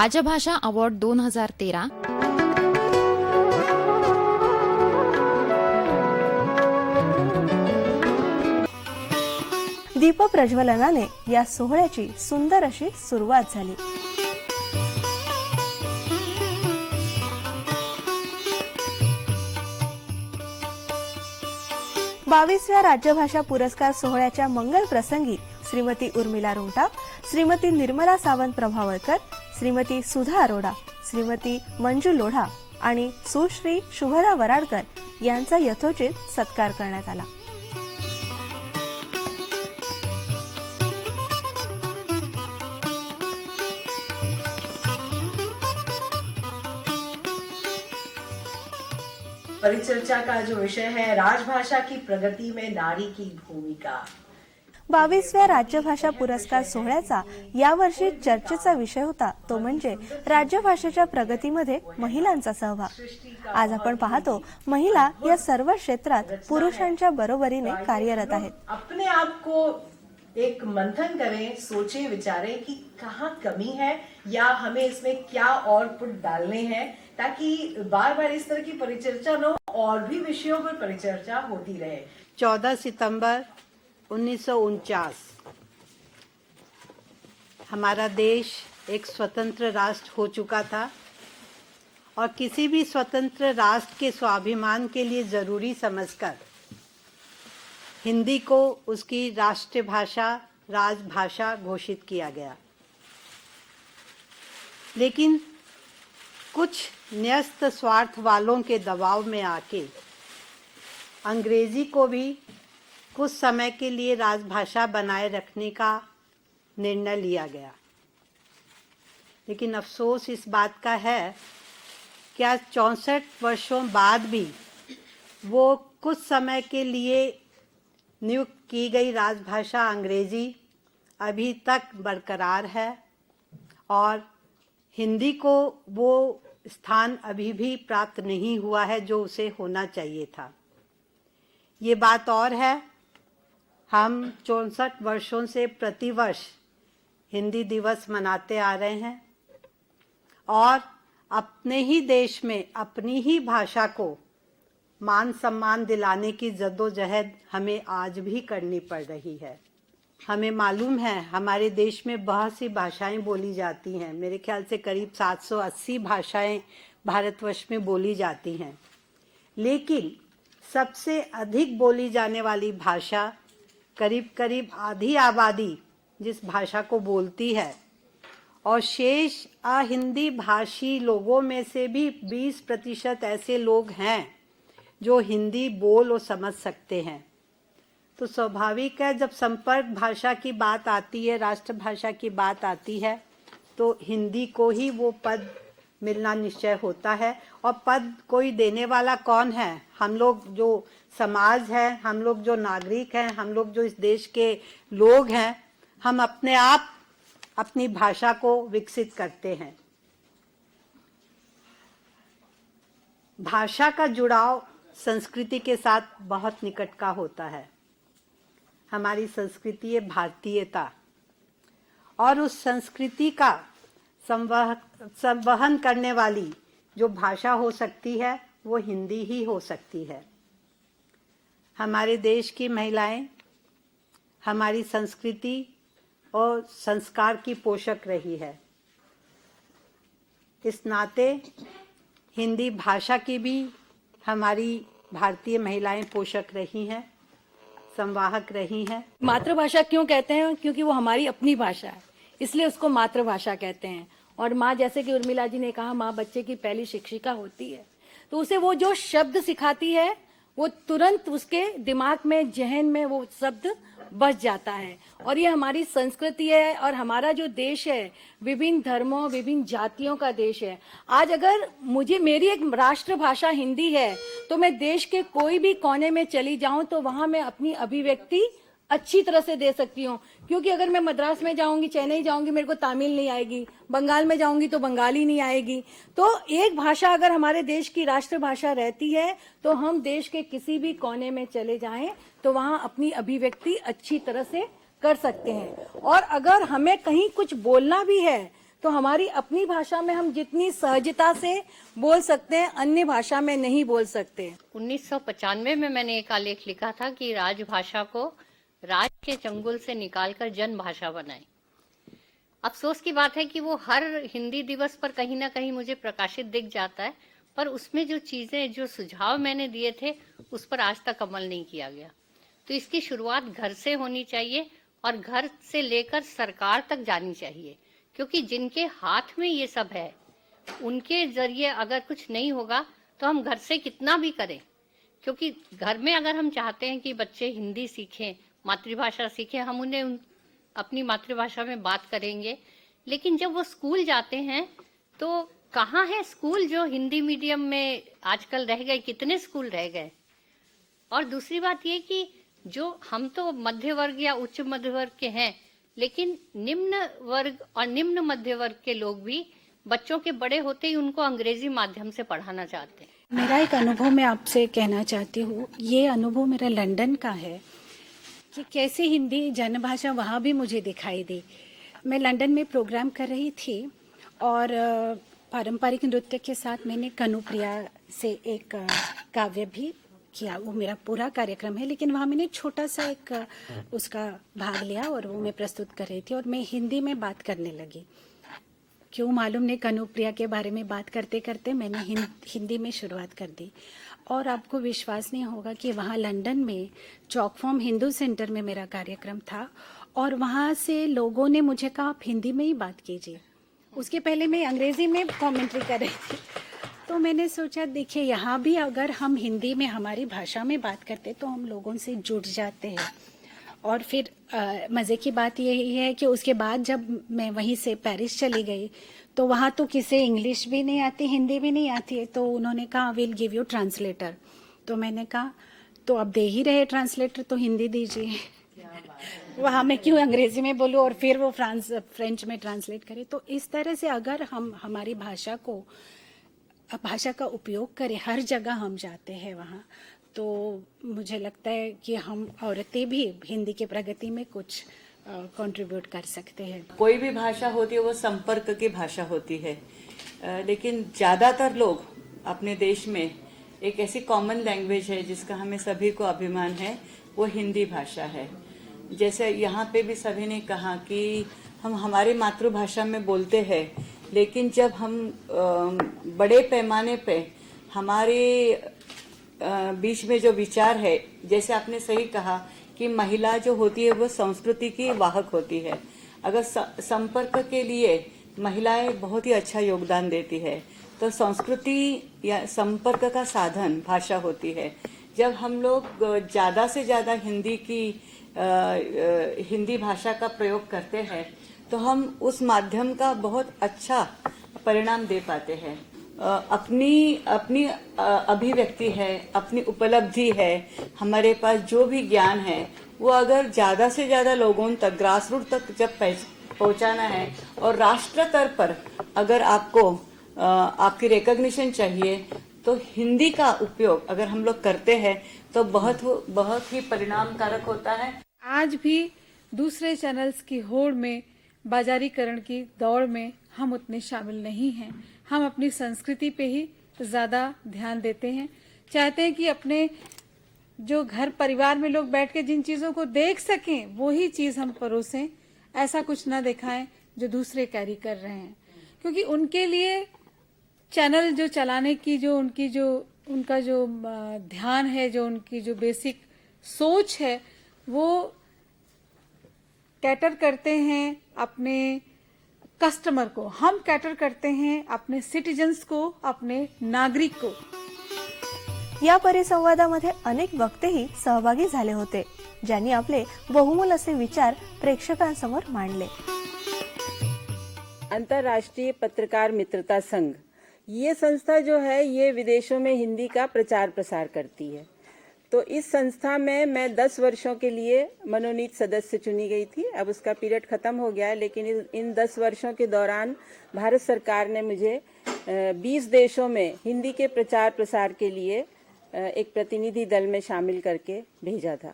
राजभाषा अवॉर्ड 2013, दीप प्रज्वलनाने या सोहळ्याची सुंदर अशी सुरुवात झाली। बावीसव्या राज्यभाषा पुरस्कार सोहळ्याच्या मंगल प्रसंगी श्रीमती उर्मिला रुंगटा, श्रीमती निर्मला सावंत प्रभावळकर, श्रीमती सुधा अरोडा, श्रीमती मंजू लोढा आणि सुश्री शुभदा वराडकर यांचा यथोचित सत्कार करण्यात आला। परिचर्चा का जो विषय है राजभाषा की प्रगति में नारी की भूमिका। 22व्या राज्यभाषा पुरस्कार सोहळ्याचा यावर्षी चर्चेचा विषय होता तो म्हणजे राज्यभाषेच्या प्रगतीमध्ये महिलांचा सहभाग। आज आपण पाहतो महिला या सर्व क्षेत्रात पुरुषांच्या बरोबरीने कार्यरत आहेत। अपने आप को एक मंथन करें, सोचें, विचारें कि कहाँ कमी है या हमें इसमें क्या और पुट डालने हैं, ताकि बार बार इस तरह की परिचर्चा न हो और भी विषयों पर परिचर्चा होती रहे। 14 सितंबर 1949 हमारा देश एक स्वतंत्र राष्ट्र हो चुका था और किसी भी स्वतंत्र राष्ट्र के स्वाभिमान के लिए जरूरी समझकर हिंदी को उसकी राष्ट्रीय भाषा, राजभाषा घोषित किया गया। लेकिन कुछ न्यस्त स्वार्थ वालों के दबाव में आके अंग्रेजी को भी कुछ समय के लिए राजभाषा बनाए रखने का निर्णय लिया गया। लेकिन अफसोस इस बात का है कि आज 64 वर्षों बाद भी वो कुछ समय के लिए नियुक्त की गई राजभाषा अंग्रेजी अभी तक बरकरार है और हिंदी को वो स्थान अभी भी प्राप्त नहीं हुआ है जो उसे होना चाहिए था। ये बात और है, हम 64 वर्षों से प्रतिवर्ष हिंदी दिवस मनाते आ रहे हैं और अपने ही देश में अपनी ही भाषा को मान सम्मान दिलाने की जद्दोजहद हमें आज भी करनी पड़ रही है। हमें मालूम है हमारे देश में बहुत सी भाषाएं बोली जाती हैं। मेरे ख्याल से करीब 780 भाषाएं भारतवर्ष में बोली जाती हैं, लेकिन सबसे अधिक बोली जाने वाली भाषा करीब करीब आधी आबादी जिस भाषा को बोलती है और शेष अहिंदी भाषी लोगों में से भी 20% ऐसे लोग हैं जो हिंदी बोल और समझ सकते हैं। तो स्वाभाविक है जब संपर्क भाषा की बात आती है, राष्ट्रभाषा की बात आती है, तो हिंदी को ही वो पद मिलना निश्चय होता है। और पद कोई देने वाला कौन है? हम लोग जो समाज है, हम लोग जो नागरिक हैं, हम लोग जो इस देश के लोग हैं, हम अपने आप अपनी भाषा को विकसित करते हैं। भाषा का जुड़ाव संस्कृति के साथ बहुत निकट का होता है। हमारी संस्कृति है भारतीयता और उस संस्कृति का संवहन करने वाली जो भाषा हो सकती है वो हिंदी ही हो सकती है। हमारे देश की महिलाएं हमारी संस्कृति और संस्कार की पोषक रही है। इस नाते हिंदी भाषा की भी हमारी भारतीय महिलाएं पोषक रही हैं, संवाहक रही हैं। मातृभाषा क्यों कहते हैं? क्योंकि वो हमारी अपनी भाषा है, इसलिए उसको मातृभाषा कहते हैं। और माँ, जैसे कि उर्मिला जी ने कहा, माँ बच्चे की पहली शिक्षिका होती है, तो उसे वो जो शब्द सिखाती है वो तुरंत उसके दिमाग में, जहन में वो शब्द बस जाता है। और ये हमारी संस्कृति है और हमारा जो देश है विभिन्न धर्मों, विभिन्न जातियों का देश है। आज अगर मेरी एक राष्ट्रभाषा हिंदी है तो मैं देश के कोई भी कोने में चली जाऊं तो वहां मैं अपनी अभिव्यक्ति अच्छी तरह से दे सकती हूँ। क्योंकि अगर मैं मद्रास में जाऊंगी, चेन्नई जाऊंगी, मेरे को तमिल नहीं आएगी, बंगाल में जाऊंगी तो बंगाली नहीं आएगी। तो एक भाषा अगर हमारे देश की राष्ट्रभाषा रहती है तो हम देश के किसी भी कोने में चले जाएं तो वहां अपनी अभिव्यक्ति अच्छी तरह से कर सकते हैं। और अगर हमें कहीं कुछ बोलना भी है तो हमारी अपनी भाषा में हम जितनी सहजता से बोल सकते हैं, अन्य भाषा में नहीं बोल सकते। 1995 में मैंने एक आलेख लिखा था कि राजभाषा को राज के चंगुल से निकालकर जन भाषा बनाए। अफसोस की बात है कि वो हर हिंदी दिवस पर कहीं ना कहीं मुझे प्रकाशित दिख जाता है, पर उसमें जो चीजें, जो सुझाव मैंने दिए थे, उस पर आज तक अमल नहीं किया गया। तो इसकी शुरुआत घर से होनी चाहिए और घर से लेकर सरकार तक जानी चाहिए, क्योंकि जिनके हाथ में ये सब है उनके जरिए अगर कुछ नहीं होगा तो हम घर से कितना भी करें, क्योंकि घर में अगर हम चाहते हैं कि बच्चे हिंदी सीखें, मातृभाषा सीखें, हम उन्हें अपनी मातृभाषा में बात करेंगे, लेकिन जब वो स्कूल जाते हैं तो कहाँ है स्कूल जो हिंदी मीडियम में आजकल रह गए, कितने स्कूल रह गए। और दूसरी बात ये कि जो हम तो मध्य वर्ग या उच्च मध्य वर्ग के हैं, लेकिन निम्न वर्ग और निम्न मध्य वर्ग के लोग भी बच्चों के बड़े होते ही उनको अंग्रेजी माध्यम से पढ़ाना चाहते हैं। मेरा एक अनुभव मैं आपसे कहना चाहती हूँ। ये अनुभव मेरा लंदन का है कि कैसे हिंदी जनभाषा वहाँ भी मुझे दिखाई दी। मैं लंदन में प्रोग्राम कर रही थी और पारंपरिक नृत्य के साथ मैंने कनुप्रिया से एक काव्य भी किया। वो मेरा पूरा कार्यक्रम है, लेकिन वहाँ मैंने छोटा सा एक उसका भाग लिया और वो मैं प्रस्तुत कर रही थी और मैं हिंदी में बात करने लगी। क्यों मालूम नहीं, कनुप्रिया के बारे में बात करते करते मैंने हिंदी में शुरुआत कर दी। और आपको विश्वास नहीं होगा कि वहाँ लंदन में चौक फॉर्म हिंदू सेंटर में मेरा कार्यक्रम था और वहाँ से लोगों ने मुझे कहा आप हिंदी में ही बात कीजिए। उसके पहले मैं अंग्रेजी में कमेंट्री कर रही थी। तो मैंने सोचा देखिए यहाँ भी अगर हम हिंदी में हमारी भाषा में बात करते तो हम लोगों से जुड़ जाते हैं। और फिर मज़े की बात यही है कि उसके बाद जब मैं वहीं से पेरिस चली गई तो वहाँ तो किसी इंग्लिश भी नहीं आती, हिंदी भी नहीं आती है, तो उन्होंने कहा विल गिव यू ट्रांसलेटर। तो मैंने कहा तो अब दे ही रहे ट्रांसलेटर तो हिंदी दीजिए। वहाँ मैं क्यों अंग्रेजी में बोलूँ और फिर वो फ्रेंच में ट्रांसलेट करे। तो इस तरह से अगर हम हमारी भाषा का उपयोग करें, हर जगह हम जाते हैं वहाँ, तो मुझे लगता है कि हम औरतें भी हिंदी की प्रगति में कुछ कंट्रीब्यूट कर सकते हैं। कोई भी भाषा होती है वो संपर्क की भाषा होती है, लेकिन ज़्यादातर लोग अपने देश में एक ऐसी कॉमन लैंग्वेज है जिसका हमें सभी को अभिमान है, वो हिंदी भाषा है। जैसे यहाँ पे भी सभी ने कहा कि हम हमारी मातृभाषा में बोलते हैं, लेकिन जब हम बड़े पैमाने पे हमारे बीच में जो विचार है, जैसे आपने सही कहा कि महिला जो होती है वो संस्कृति की वाहक होती है। अगर संपर्क के लिए महिलाएं बहुत ही अच्छा योगदान देती है, तो संस्कृति या संपर्क का साधन भाषा होती है। जब हम लोग ज़्यादा से ज़्यादा हिंदी भाषा का प्रयोग करते हैं तो हम उस माध्यम का बहुत अच्छा परिणाम दे पाते हैं। अपनी अभिव्यक्ति है, अपनी उपलब्धि है, हमारे पास जो भी ज्ञान है वो अगर ज़्यादा से ज़्यादा लोगों तक, ग्रास रूट तक जब पहुंचाना है और राष्ट्र स्तर पर अगर आपको आपकी रिकॉग्निशन चाहिए तो हिंदी का उपयोग अगर हम लोग करते हैं तो बहुत ही परिणामकारक होता है। आज भी दूसरे चैनल्स की होड़ में, बाजारीकरण की दौड़ में हम उतने शामिल नहीं हैं। हम अपनी संस्कृति पे ही ज़्यादा ध्यान देते हैं। चाहते हैं कि अपने जो घर परिवार में लोग बैठ के जिन चीज़ों को देख सकें वही चीज़ हम परोसें, ऐसा कुछ ना दिखाएं जो दूसरे कैरी कर रहे हैं। क्योंकि उनके लिए चैनल जो चलाने की उनका जो ध्यान है, जो उनकी जो बेसिक सोच है, वो कैटर करते हैं अपने कस्टमर को, हम कैटर करते हैं अपने सिटीजन्स को, अपने नागरिक को। या परिसंवादामध्ये अनेक वक्तेही सहभागी झाले होते, ज्यांनी आपले बहुमूल असे विचार प्रेक्षकांसमोर मांडले। अंतर्राष्ट्रीय पत्रकार मित्रता संघ, ये संस्था जो है ये विदेशों में हिंदी का प्रचार प्रसार करती है। तो इस संस्था में मैं 10 वर्षों के लिए मनोनीत सदस्य चुनी गई थी। अब उसका पीरियड खत्म हो गया है, लेकिन इन 10 वर्षों के दौरान भारत सरकार ने मुझे 20 देशों में हिंदी के प्रचार प्रसार के लिए एक प्रतिनिधि दल में शामिल करके भेजा था।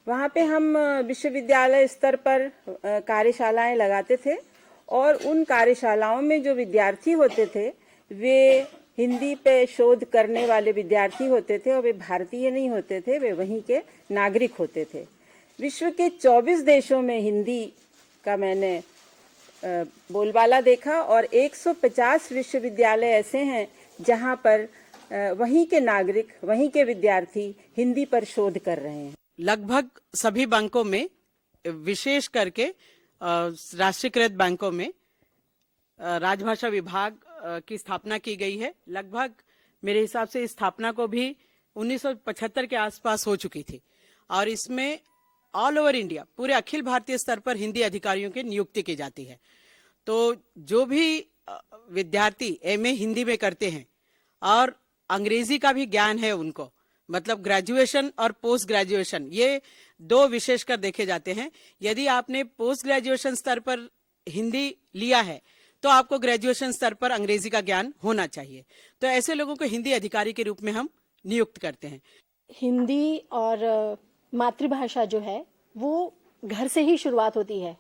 वहाँ पे हम विश्वविद्यालय स्तर पर कार्यशालाएं लगाते थे और उन कार्यशालाओं में जो विद्यार्थी होते थे वे हिंदी पे शोध करने वाले विद्यार्थी होते थे और वे भारतीय नहीं होते थे, वे वहीं के नागरिक होते थे। विश्व के 24 देशों में हिंदी का मैंने बोलबाला देखा और 150 विश्वविद्यालय ऐसे हैं जहां पर वहीं के नागरिक, वहीं के विद्यार्थी हिंदी पर शोध कर रहे हैं। लगभग सभी बैंकों में, विशेष करके राष्ट्रीयकृत बैंकों में राजभाषा विभाग की स्थापना की गई है। लगभग मेरे हिसाब से इस स्थापना को भी 1975 के आसपास हो चुकी थी और इसमें ऑल ओवर इंडिया, पूरे अखिल भारतीय स्तर पर हिंदी अधिकारियों की नियुक्ति की जाती है। तो जो भी विद्यार्थी एमए हिंदी में करते हैं और अंग्रेजी का भी ज्ञान है उनको, मतलब ग्रेजुएशन और पोस्ट ग्रेजुएशन, ये दो विशेषकर देखे जाते हैं। यदि आपने पोस्ट ग्रेजुएशन स्तर पर हिंदी लिया है तो आपको ग्रेजुएशन स्तर पर अंग्रेजी का ज्ञान होना चाहिए। तो ऐसे लोगों को हिंदी अधिकारी के रूप में हम नियुक्त करते हैं। हिंदी और मातृभाषा जो है वो घर से ही शुरुआत होती है।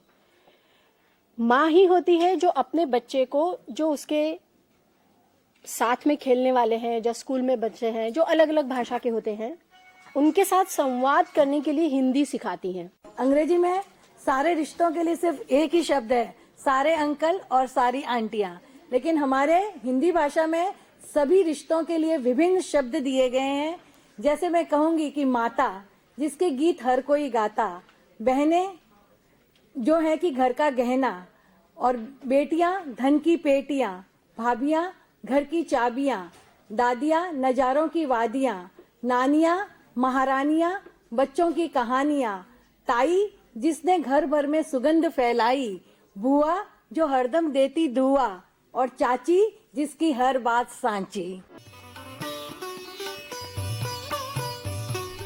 माँ ही होती है जो अपने बच्चे को, जो उसके साथ में खेलने वाले हैं, जो स्कूल में बच्चे हैं जो अलग अलग भाषा के होते हैं, उनके साथ संवाद करने के लिए हिंदी सिखाती हैं। अंग्रेजी में सारे रिश्तों के लिए सिर्फ एक ही शब्द है, सारे अंकल और सारी आंटियां, लेकिन हमारे हिंदी भाषा में सभी रिश्तों के लिए विभिन्न शब्द दिए गए हैं। जैसे मैं कहूंगी कि माता, जिसके गीत हर कोई गाता, बहनें जो है कि घर का गहना, और बेटियां धन की पेटियां, भाभियां घर की चाबियां, दादियां नजारों की वादियां, नानियां महारानियां बच्चों की कहानियां, ताई जिसने घर भर में सुगंध फैलाई, बुआ जो हरदम देती दुआ, और चाची जिसकी हर बात सांची।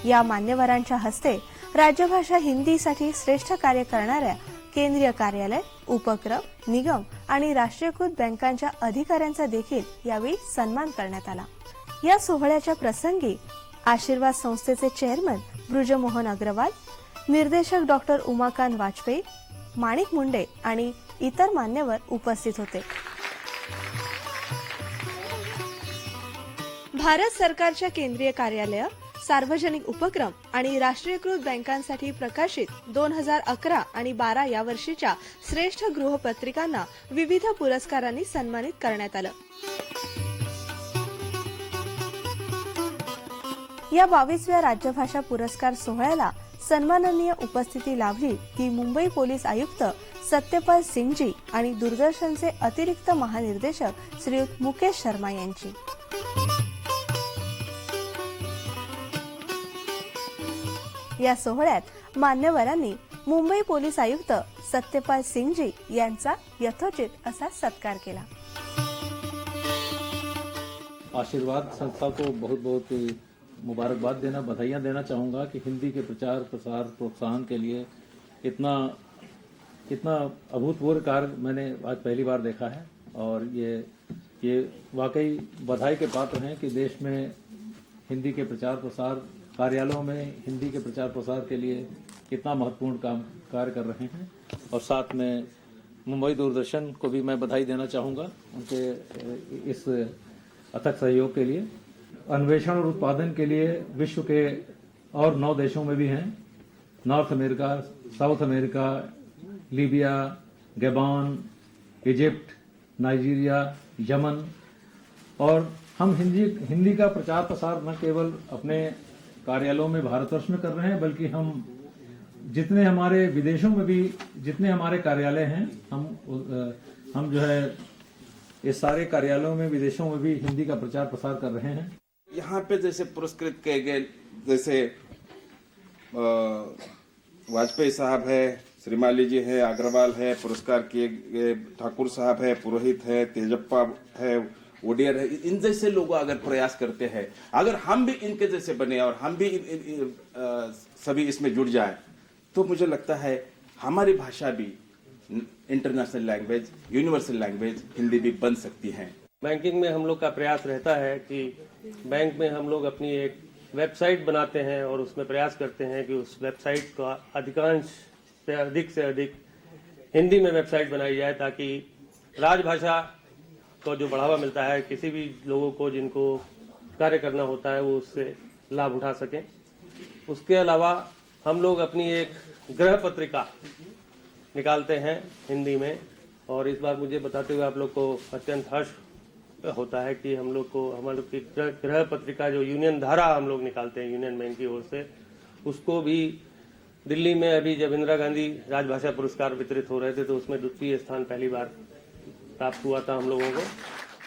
या मान्यवरांच्या हस्ते राज्यभाषा हिंदीसाठी श्रेष्ठ कार्य करणाऱ्या केंद्रीय कार्यालय, उपक्रम, निगम आणि राष्ट्रीयकृत बँकांच्या अधिकाऱ्यांचा देखील यावेळी सन्मान करण्यात आला। या सोहळ्याच्या प्रसंगी आशीर्वाद संस्थेचे चेअरमन ब्रुजमोहन अग्रवाल, निर्देशक डॉक्टर उमाकांत वाजपेयी, माणिक मुंडे आणि इतर मान्यवर उपस्थित होते। भारत सरकारच्या केंद्रीय कार्यालय, सार्वजनिक उपक्रम आणि राष्ट्रीयकृत बँकांसाठी प्रकाशित 2011 आणि 12 या वर्षीच्या श्रेष्ठ गृहपत्रिकांना विविध पुरस्कारांनी सन्मानित करण्यात आलं। या 22व्या राज्यभाषा पुरस्कार सोहळ्याला सन्माननीय उपस्थिती लाभली ती मुंबई पोलीस आयुक्त सत्यपाल सिंगजी आणि दूरदर्शनचे अतिरिक्त महानिर्देशक श्रीयुत मुकेश शर्मा यांची। या सोहळ्यात मान्यवरांनी मुंबई पोलीस आयुक्त सत्यपाल सिंगजी यांचा यथोचित असा सत्कार केला। आशीर्वाद संस्था को बहुत बहुत मुबारकबाद देना, बधाइयाँ देना चाहूँगा कि हिंदी के प्रचार प्रसार प्रोत्साहन के लिए इतना अभूतपूर्व कार्य मैंने आज पहली बार देखा है और ये वाकई बधाई के पात्र हैं कि देश में हिंदी के प्रचार प्रसार, कार्यालयों में हिंदी के प्रचार प्रसार के लिए कितना महत्वपूर्ण कार्य कर रहे हैं। और साथ में मुंबई दूरदर्शन को भी मैं बधाई देना चाहूँगा उनके इस अथक सहयोग के लिए। अन्वेषण और उत्पादन के लिए विश्व के और 9 देशों में भी हैं, north America, south America, Libya, Gabon, Egypt, Nigeria, Yemen. और हम हिंदी का प्रचार प्रसार न केवल अपने कार्यालयों में भारतवर्ष में कर रहे हैं, बल्कि हम जितने हमारे विदेशों में भी जितने हमारे कार्यालय हैं, हम जो है इस सारे कार्यालयों में विदेशों में भी हिंदी का प्रचार प्रसार कर रहे हैं। यहाँ पे जैसे पुरस्कृत किए गए, जैसे वाजपेयी साहब है, श्रीमाली जी है, अग्रवाल है, पुरस्कार किए गए ठाकुर साहब है, पुरोहित है, तेजप्पा है, ओडियर है, इन जैसे लोग अगर प्रयास करते हैं, अगर हम भी इनके जैसे बने और हम भी सभी इसमें जुड़ जाए, तो मुझे लगता है हमारी भाषा भी international language, universal language Hindi भी बन सकती है। बैंकिंग में हम लोग का प्रयास रहता है कि बैंक में हम लोग अपनी एक वेबसाइट बनाते हैं और उसमें प्रयास करते हैं कि उस वेबसाइट का अधिकांश से अधिक हिंदी में वेबसाइट बनाई जाए ताकि राजभाषा को जो बढ़ावा मिलता है, किसी भी लोगों को जिनको कार्य करना होता है वो उससे लाभ उठा सकें। उसके अलावा हम लोग अपनी एक गृह पत्रिका निकालते हैं हिंदी में, और इस बार मुझे बताते हुए आप लोग को अत्यंत हर्ष होता है कि हम लोग को हमारे की गृह पत्रिका जो यूनियन धारा हम लोग निकालते हैं यूनियन बैंक की ओर से, उसको भी दिल्ली में अभी जब इंदिरा गांधी राजभाषा पुरस्कार वितरित हो रहे थे तो उसमें द्वितीय स्थान पहली बार प्राप्त हुआ था हम लोगों को।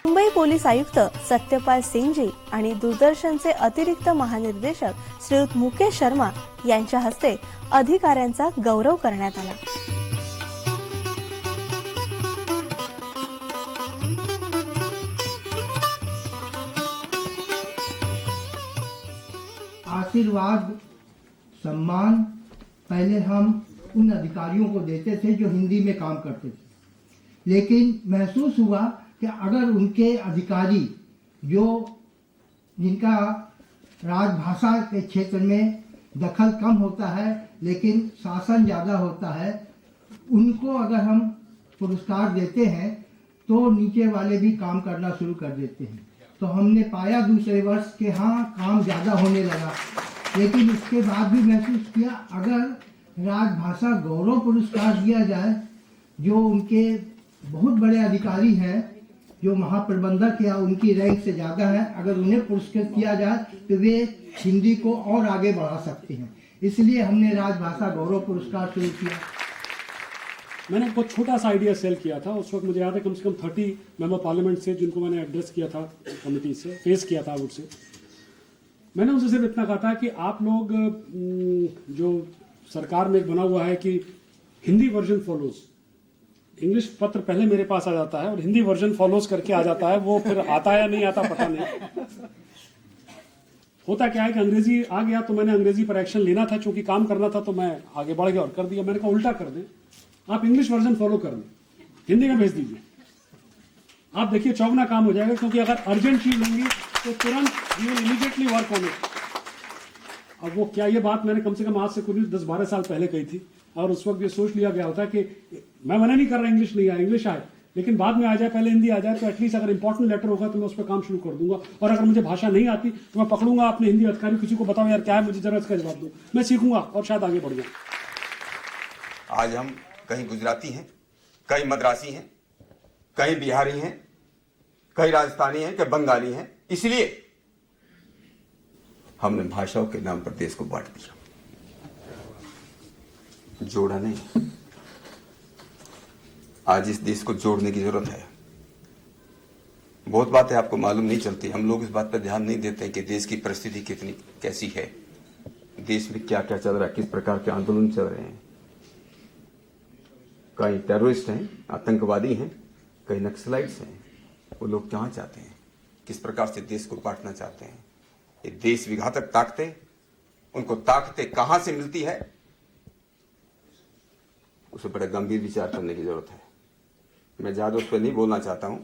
मुंबई पोलीस आयुक्त सत्यपाल सिंगजी आणि दूरदर्शनचे अतिरिक्त महानिर्देशक श्रीयुत मुकेश शर्मा यांच्या हस्ते अधिकाऱ्यांचा गौरव करण्यात आला। आशीर्वाद सम्मान पहले हम उन अधिकारियों को देते थे जो हिंदी में काम करते थे, लेकिन महसूस हुआ कि अगर उनके अधिकारी जो जिनका राजभाषा के क्षेत्र में दखल कम होता है लेकिन शासन ज़्यादा होता है, उनको अगर हम पुरस्कार देते हैं तो नीचे वाले भी काम करना शुरू कर देते हैं। तो हमने पाया दूसरे वर्ष के हाँ काम ज़्यादा होने लगा, लेकिन उसके बाद भी महसूस किया अगर राजभाषा गौरव पुरस्कार दिया जाए, जो उनके बहुत बड़े अधिकारी हैं जो महाप्रबंधक या उनकी रैंक से ज़्यादा है, अगर उन्हें पुरस्कृत किया जाए तो वे हिंदी को और आगे बढ़ा सकते हैं। इसलिए हमने राजभाषा गौरव पुरस्कार शुरू किया। मैंने बहुत छोटा सा आइडिया सेल किया था, उस वक्त मुझे याद है कम से कम 30 मेंबर पार्लियामेंट से जिनको मैंने एड्रेस किया था, कमिटी से फेस किया था वुड से। मैंने उनसे सिर्फ इतना कहा था कि आप लोग जो सरकार में एक बना हुआ है कि हिंदी वर्जन फॉलोज, इंग्लिश पत्र पहले मेरे पास आ जाता है और हिंदी वर्जन फॉलोज करके आ जाता है, वो फिर आता है या नहीं आता पता नहीं। होता क्या है कि अंग्रेजी आ गया तो मैंने अंग्रेजी पर एक्शन लेना था, चूंकि काम करना था तो मैं आगे बढ़ गया और कर दिया। मैंने कहा उल्टा कर दें, आप इंग्लिश वर्जन फॉलो कर लें, हिंदी में भेज दीजिए, आप देखिए चौगुना काम हो जाएगा, क्योंकि अगर अर्जेंट चीज होंगी तो तुरंत you will immediately work on it. अब वो क्या, ये बात मैंने कम से कम आज से कुछ 10-12 साल पहले कही थी, और उस वक्त ये सोच लिया गया होता है कि मैं मना नहीं कर रहा इंग्लिश नहीं आए, इंग्लिश आए, लेकिन बाद में आ जाए, पहले हिंदी आ जाए तो एटलीस्ट अगर इंपॉर्टेंट लेटर होगा तो मैं उस पर काम शुरू कर दूंगा, और अगर मुझे भाषा नहीं आती तो मैं पकड़ूंगा अपने हिंदी अधिकारी, किसी को बताओ यार क्या है, मुझे जरा इसका जवाब दो, मैं सीखूंगा और शायद आगे बढ़ जाऊं। आज हम कहीं गुजराती हैं, कहीं मद्रासी हैं, कहीं बिहारी हैं, कहीं राजस्थानी हैं, कहीं बंगाली हैं, इसलिए हमने भाषाओं के नाम पर देश को बांट दिया, जोड़ा नहीं। आज इस देश को जोड़ने की जरूरत है। बहुत बातें आपको मालूम नहीं चलती, हम लोग इस बात पर ध्यान नहीं देते कि देश की परिस्थिति कितनी कैसी है, देश में क्या क्या चल रहा है, किस प्रकार के आंदोलन चल रहे हैं। कई टेररिस्ट हैं, आतंकवादी हैं, कई नक्सलाइट्स हैं, वो लोग कहाँ चाहते हैं, किस प्रकार से देश को बांटना चाहते हैं। ये देश विघातक ताकतें, उनको ताकतें कहां से मिलती है, उसे बड़े गंभीर विचार करने की जरूरत है। मैं ज्यादा उस पर नहीं बोलना चाहता हूं,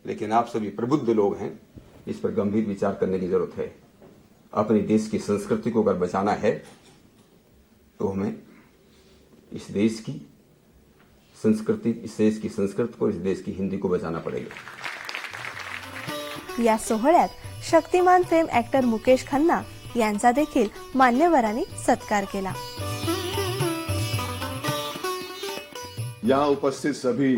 लेकिन आप सभी प्रबुद्ध लोग हैं, इस पर गंभीर विचार करने की जरूरत है। अपने देश की संस्कृति को अगर बचाना है तो हमें इस देश की संस्कृति, इस देश की संस्कृति को, इस देश की हिंदी को बचाना पड़ेगा। या सोहळ्यात शक्तिमान फेम ऍक्टर मुकेश खन्ना यांचा देखील मान्यवरांनी सत्कार केला। यहाँ उपस्थित सभी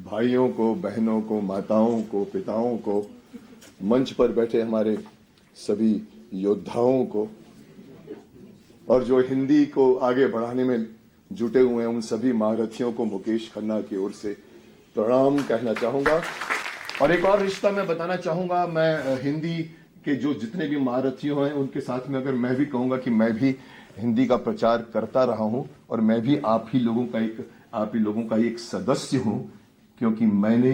भाइयों को, बहनों को, माताओं को, पिताओं को, मंच पर बैठे हमारे सभी योद्धाओं को, और जो हिंदी को आगे बढ़ाने में जुटे हुए हैं उन सभी महारथियों को मुकेश खन्ना की ओर से प्रणाम कहना चाहूंगा। और एक और रिश्ता मैं बताना चाहूंगा, मैं हिंदी के जो जितने भी महारथियों हैं उनके साथ में अगर मैं भी कहूंगा कि मैं भी हिंदी का प्रचार करता रहा हूं, और मैं भी आप ही लोगों का एक सदस्य हूं, क्योंकि मैंने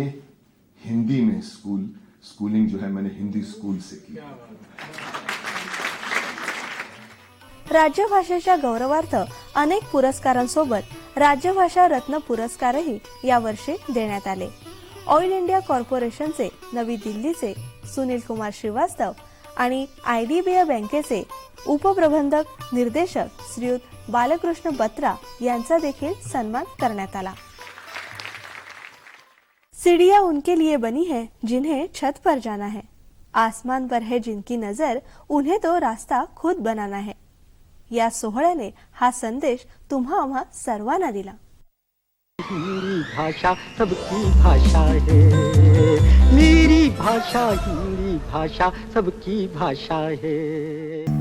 हिंदी में स्कूलिंग जो है मैंने हिंदी स्कूल से की। राज्यभाषेच्या गौरवार्थ अनेक पुरस्कारांसोबत राज्यभाषा रत्न पुरस्कारही यावर्षी देण्यात आले। ऑइल इंडिया कॉर्पोरेशनचे नवी दिल्लीचे सुनील कुमार श्रीवास्तव आणि IDBI बँकेचे उपप्रबंधक निर्देशक श्रीयुत बालकृष्ण बत्रा यांचा देखील सन्मान करण्यात आला। सीढ़ियां उनके लिए बनी है जिन्हें छत पर जाना है, आसमान पर है जिनकी नजर उन्हें तो रास्ता खुद बनाना है। या सोहळ्याने हा संदेश तुम्हा आम्हा सर्वांना दिला। हिंदी भाषा सबकी भाषा है, मेरी भाषा हिंदी भाषा सबकी भाषा है।